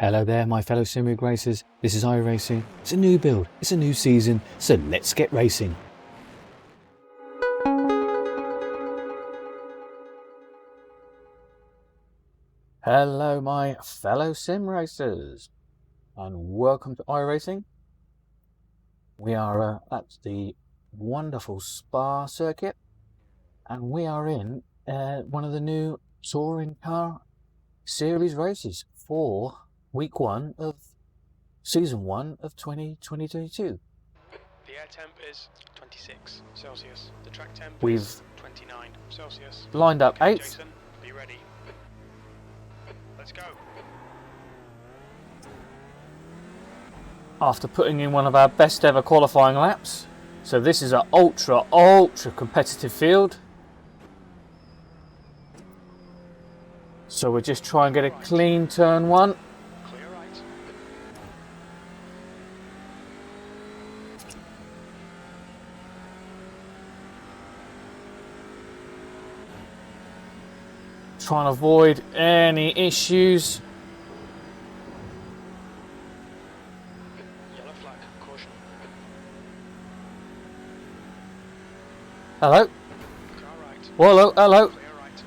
Hello there, my fellow sim rig racers. This is iRacing. It's a new build, it's a new season, so let's get racing. Hello, my fellow sim racers, and welcome to iRacing. We are at the wonderful Spa circuit, and we are in one of the new touring car series races for week 1 of season 1 of 2022. The air temp is 26 Celsius. The track temp We've is 29 Celsius. lined up Okay, 8th. Jason, be ready. Let's go. After putting in one of our best ever qualifying laps. So this is an ultra competitive field. So we'll just try and get a clean turn 1. Clear right. Trying to avoid any issues. Yellow flag, caution. Hello. Car right. Hello, hello. Clear right.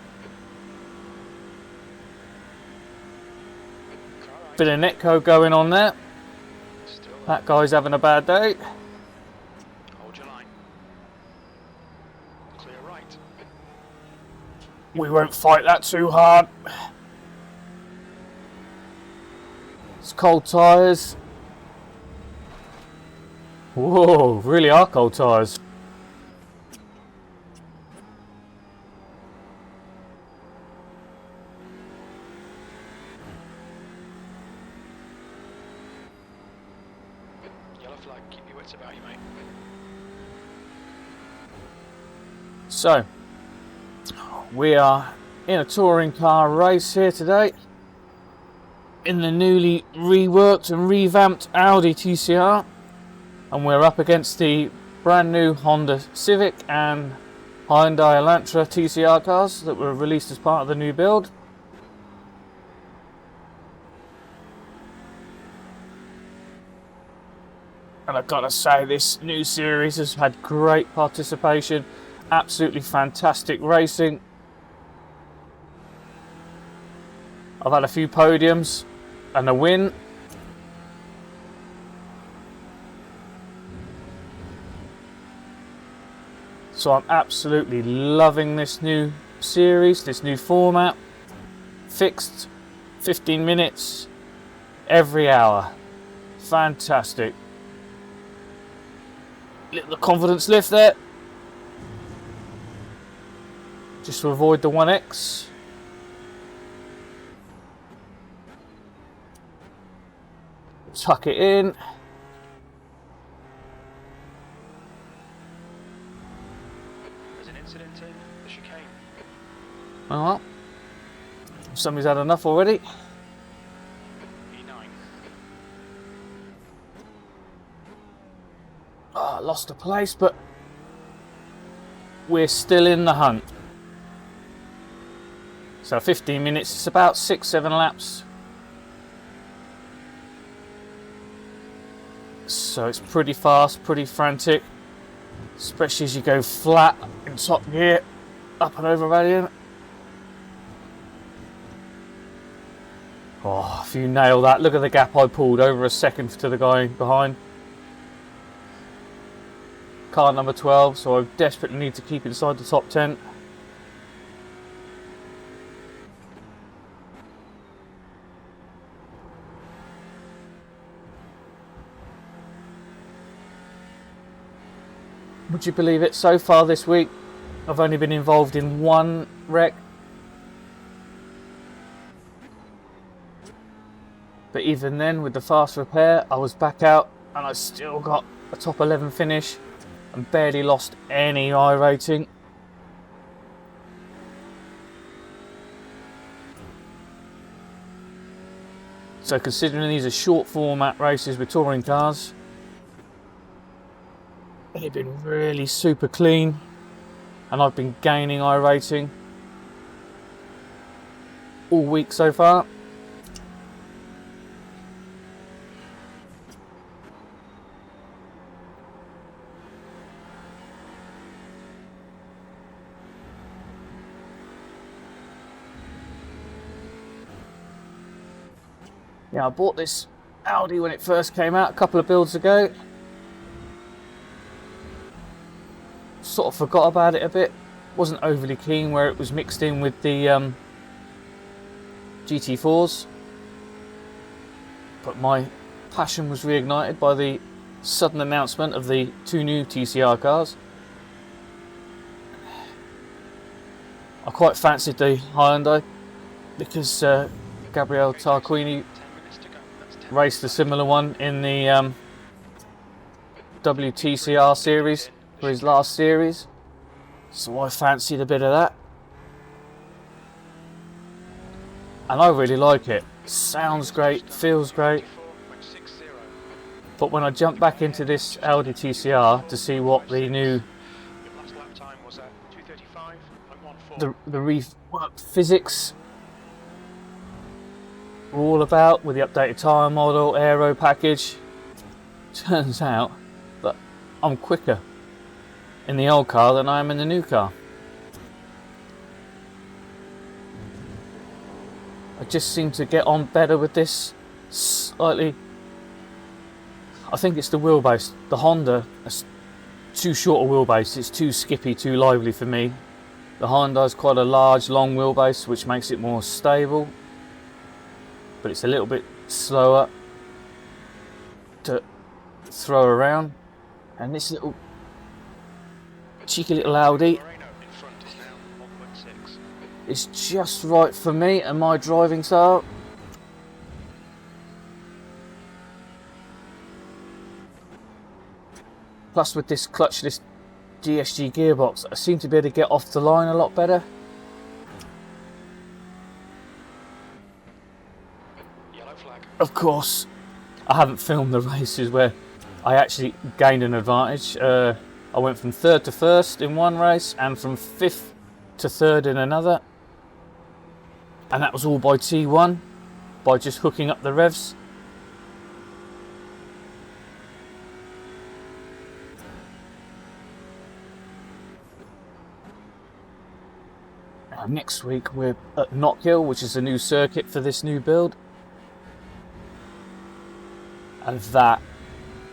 Car right. Bit of netco going on there. Still there. That guy's having a bad day. Hold your line. Clear right. We won't fight that too hard. It's cold tyres. Whoa, really are cold tyres. Yellow flag, keep your wits about you, mate. So, we are in a touring car race here today in the newly reworked and revamped Audi TCR, and we're up against the brand new Honda Civic and Hyundai Elantra TCR cars that were released as part of the new build. And I've got to say, this new series has had great participation, absolutely fantastic racing. I've had a few podiums and a win. So I'm absolutely loving this new series, this new format. Fixed 15 minutes every hour. Fantastic. Little confidence lift there. Just to avoid the 1X. Tuck it in. There's an incident in the chicane. Well, somebody's had enough already. E9. Oh, lost a place, but we're still in the hunt. So 15 minutes, it's about 6-7 laps. So it's pretty fast, pretty frantic, especially as you go flat in top gear, up and over radian. Oh, if you nail that, look at the gap I pulled, over a second to the guy behind. Car number 12, so I desperately need to keep inside the top 10. Would you believe it? So far this week, I've only been involved in 1 wreck. But even then, with the fast repair, I was back out and I still got a top 11 finish and barely lost any I rating. So considering these are short format races with touring cars, they've been really super clean, and I've been gaining I rating all week so far. Yeah, I bought this Audi when it first came out a couple of builds ago. Sort of forgot about it a bit. Wasn't overly keen where it was mixed in with the GT4s. But my passion was reignited by the sudden announcement of the 2 new TCR cars. I quite fancied the Hyundai because Gabriele Tarquini raced a similar one in the WTCR series for his last series, so I fancied a bit of that, and I really like it. Sounds great, feels great, but when I jumped back into this Audi TCR to see what the new the reworked physics were all about with the updated tyre model, aero package, turns out that I'm quicker in the old car than I am in the new car. I just seem to get on better with this slightly. I think it's the wheelbase. The Honda is too short a wheelbase, it's too skippy, too lively for me. The Honda is quite a large, long wheelbase, which makes it more stable, but it's a little bit slower to throw around. And this little cheeky little Audi is just right for me and my driving style. Plus with this clutchless DSG gearbox, I seem to be able to get off the line a lot better. Yellow flag. Of course, I haven't filmed the races where I actually gained an advantage. I went from 3rd to 1st in one race and from 5th to 3rd in another. And that was all by T1, by just hooking up the revs. Now, next week we're at Knockhill, which is a new circuit for this new build. And that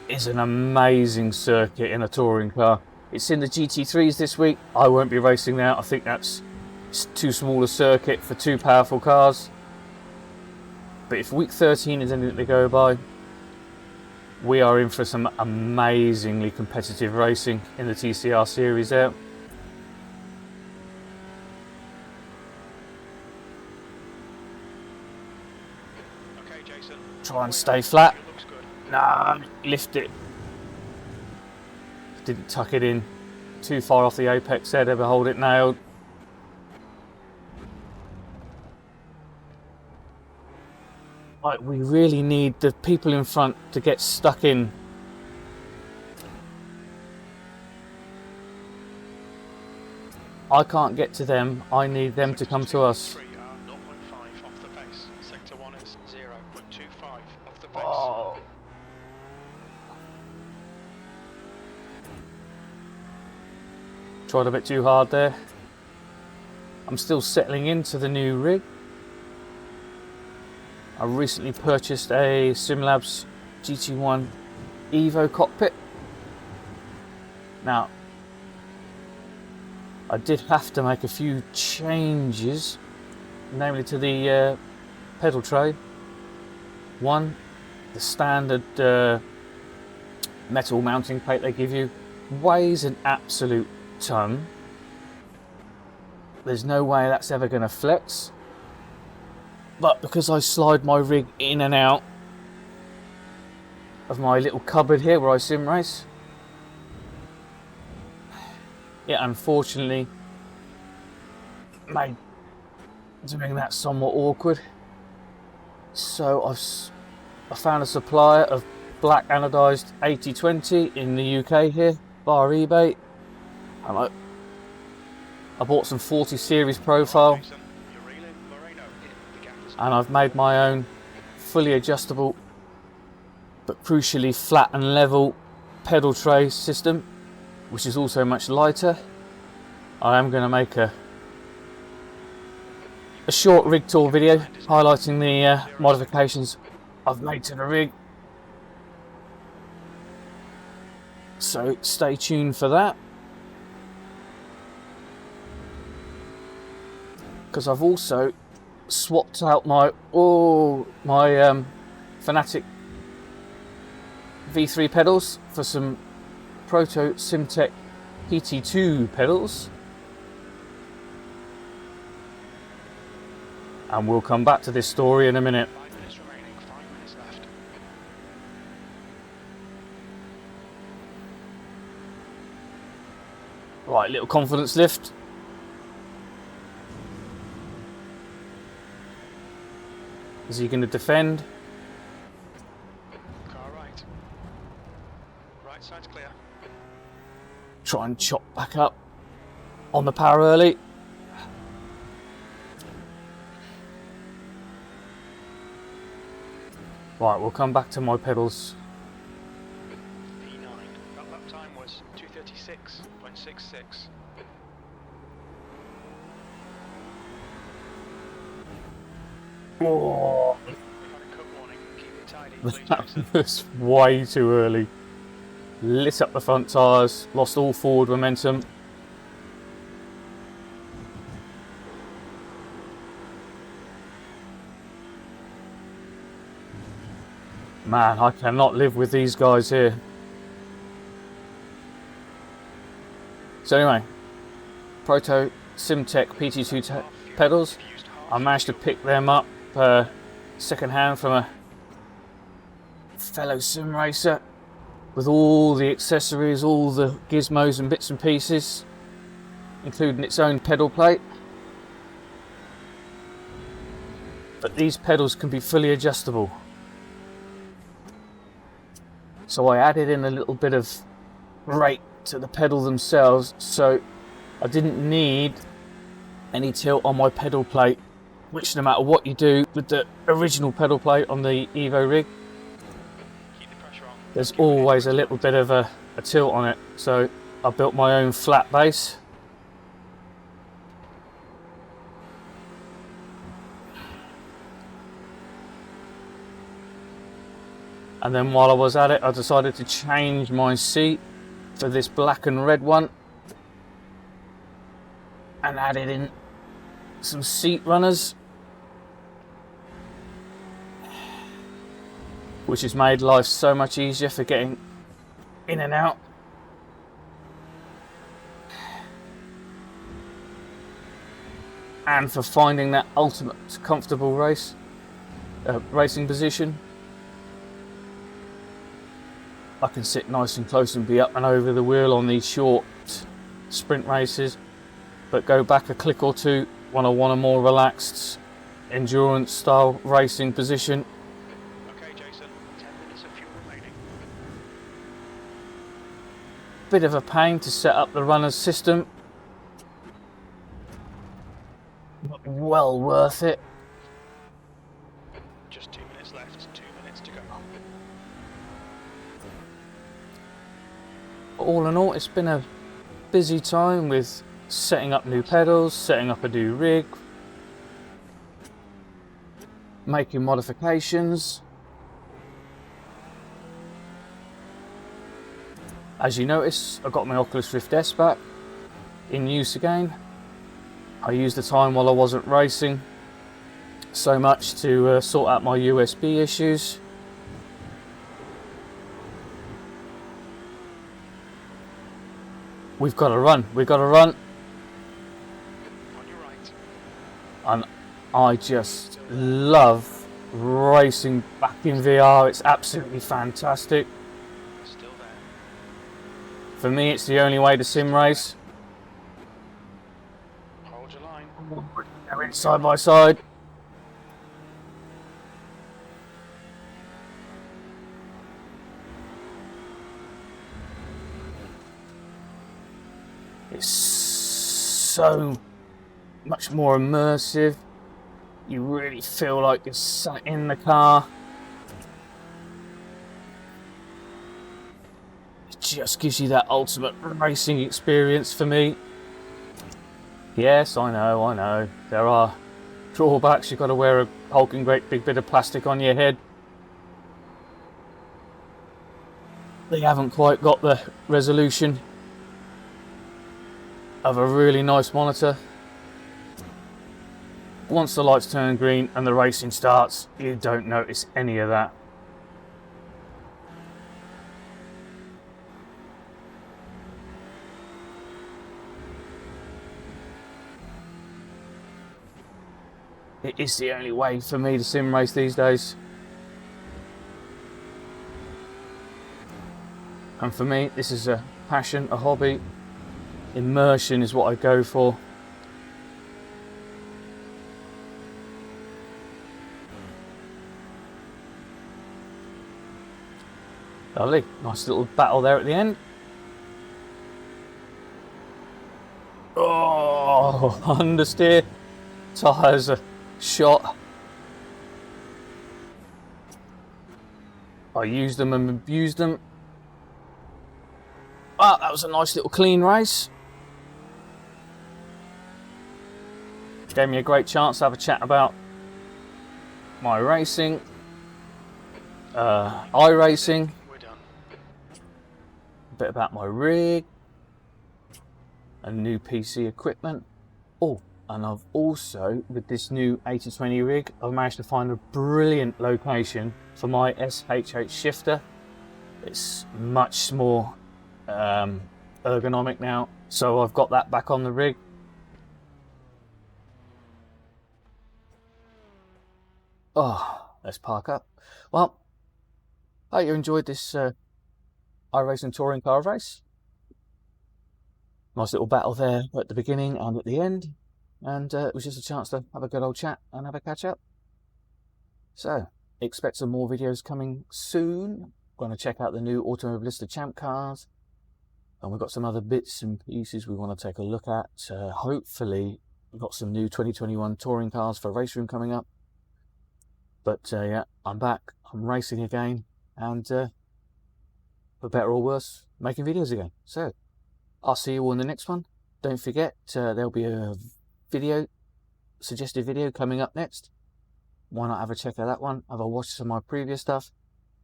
is an amazing circuit in a touring car. It's in the GT3s this week. I won't be racing there. I think that's too small a circuit for 2 powerful cars. But if week 13 is anything to go by, we are in for some amazingly competitive racing in the TCR series there. Okay, Jason. Try and stay flat. Nah, lift it. Didn't tuck it in too far off the apex there to hold it nailed. Like, we really need the people in front to get stuck in. I can't get to them, I need them to come to us. 0.5 off the pace. Sector 1 is 0.25 off the pace. Oh. Tried a bit too hard there. I'm still settling into the new rig. I recently purchased a Sim Lab GT1 EVO cockpit. Now, I did have to make a few changes, namely to the pedal tray. One, the standard metal mounting plate they give you weighs an absolute ton. There's no way that's ever going to flex. But because I slide my rig in and out of my little cupboard here where I sim race, it unfortunately made doing that somewhat awkward. So I found a supplier of black anodized 8020 in the UK here via eBay, and I bought some 40 series profile, and I've made my own fully adjustable but crucially flat and level pedal tray system, which is also much lighter. I am going to make a short rig tour video highlighting the modifications I've made to the rig. So stay tuned for that. Because I've also swapped out my Fanatic V3 pedals for some ProtoSim Tech PT2 pedals. And we'll come back to this story in a minute. 5 minutes remaining, 5 minutes left. Right, little confidence lift. Is he going to defend? Car right. Right side's clear. Try and chop back up on the power early. Right, we'll come back to my pedals. P9. That lap time was 2:36.66. Oh, We've had a cut warning. Keep it tidy, please, that Jason. was way too early. Lit up the front tyres, lost all forward momentum. Man, I cannot live with these guys here. So anyway, ProtoSim Tech PT2 pedals. I managed to pick them up second hand from a fellow sim racer with all the accessories, all the gizmos and bits and pieces, including its own pedal plate. But these pedals can be fully adjustable. So I added in a little bit of rake to the pedal themselves, so I didn't need any tilt on my pedal plate, which no matter what you do with the original pedal plate on the EVO rig, Keep the pressure on. there's always a little bit of a tilt on it. So I built my own flat base. And then while I was at it, I decided to change my seat for this black and red one and added in some seat runners, which has made life so much easier for getting in and out. And for finding that ultimate comfortable racing position. I can sit nice and close and be up and over the wheel on these short sprint races, but go back a click or two when I want a more relaxed endurance style racing position. Okay, Jason. 10 minutes of fuel remaining. Bit of a pain to set up the runner's system, but well worth it. Just 2 minutes left. 2 minutes to go. All in all, it's been a busy time with setting up new pedals, setting up a new rig, making modifications. As you notice, I got my Oculus Rift S back in use again. I used the time while I wasn't racing so much to sort out my USB issues. We've got to run. On your right. And I just love racing back in VR. It's absolutely fantastic. Still there. For me, it's the only way to sim race. Hold your line. Go in side by side. It's so much more immersive. You really feel like you're sat in the car. It just gives you that ultimate racing experience for me. Yes, I know. There are drawbacks. You've got to wear a hulking great big bit of plastic on your head. They haven't quite got the resolution of a really nice monitor. Once the lights turn green and the racing starts, you don't notice any of that. It is the only way for me to sim race these days. And for me, this is a passion, a hobby. Immersion is what I go for. Lovely, nice little battle there at the end. Oh, understeer, tyres are shot. I used them and abused them. Ah, that was a nice little clean race. Gave me a great chance to have a chat about my racing, iRacing, We're done. a bit about my rig, and new PC equipment. Oh, and I've also, with this new 80/20 rig, I've managed to find a brilliant location for my SHH shifter. It's much more ergonomic now, so I've got that back on the rig. Oh, let's park up. Well, I hope you enjoyed this iRacing touring car race. Nice little battle there at the beginning and at the end, and it was just a chance to have a good old chat and have a catch up. So expect some more videos coming soon. Going to check out the new Automobilista Champ cars, and we've got some other bits and pieces we want to take a look at. Hopefully we've got some new 2021 touring cars for Race Room coming up. But yeah, I'm back, I'm racing again, and for better or worse, making videos again. So I'll see you all in the next one. Don't forget, there'll be a suggested video coming up next. Why not have a check out that one? Have a watch some of my previous stuff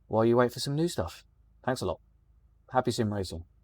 while you wait for some new stuff. Thanks a lot. Happy sim racing.